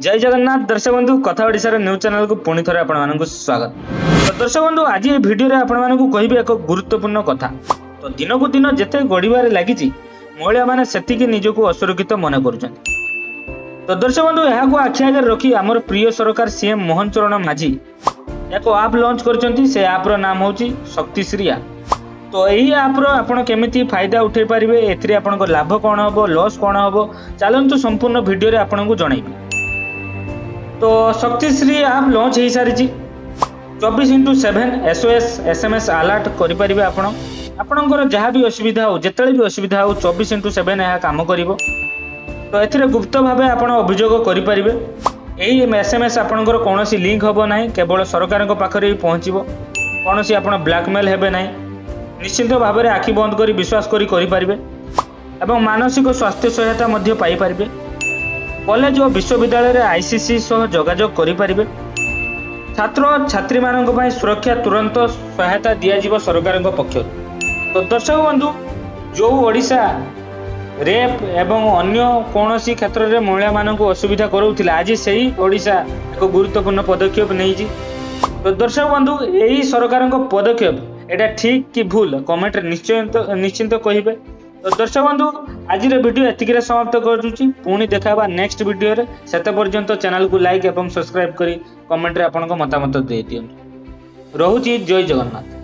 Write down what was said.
जय जगन्नाथ दर्शक बंधु कथा ओडिशार न्यूज चैनल को पुणी थे आपको स्वागत। तो दर्शक बंधु आज ये भिडियो आपको कहि एक गुरुत्वपूर्ण कथा। तो दिन को दिन जिते गढ़वे लगी महिला मैंने से निजक असुरक्षित मन कर। तो दर्शक बंधु यहाँ आखि आगे रखी आमर प्रिय सरकार सीएम मोहन चरण माझी एक आप लॉन्च कर आप्र नाम हूँ शक्तिश्री आप। तो यही आप्र आपड़ केमी फायदा उठे पारे ए आपको लाभ कौन हम लॉस कौन हम चलतु संपूर्ण भिडियो आपको जनइबी। तो शक्तिश्री आप लॉन्च हो सारी 24x7 SOS SMS अलर्ट करें आपणकर जहाँ भी असुविधा हो जिते भी असुविधा हो 24x7 यह कम कर। तो ए गुप्त भाव आप अभियोग करें। यही SMS आपणकर कौन लिंक हम ना केवल सरकार पाखे पहुँच कौन आप ब्लैकमेल हे ना निश्चित भाव में आखि बंद कर विश्वास करें एवं मानसिक स्वास्थ्य सहायता पाइपर। कॉलेज और विश्वविद्यालय आईसीसी सह जोगाजोग करें। छात्र छात्री मान सुरक्षा तुरंत सहायता दिज्व सरकार पक्ष। तो दर्शक बंधु जो ओडिशा रेप एवं अन्य कौन क्षेत्र में महिला मानक असुविधा कराउथिला आज से ही ओडिशा एक गुरुत्वपूर्ण पदक्षेप नहीं। तो दर्शक बंधु यही सरकार पदक्षेप एटा ठीक कि भूल कमेंट निश्चिंत कहिबे। तो दर्शक बंधु आज वीडियो एतिक समाप्त करुच्ची। पुणी देखा नेक्स्ट वीडियो रे सेते पर्यंत चैनल को लाइक एवं सब्सक्राइब करी कमेंट रे आपनको मतामत दे दियंतु। रहुची जय जगन्नाथ।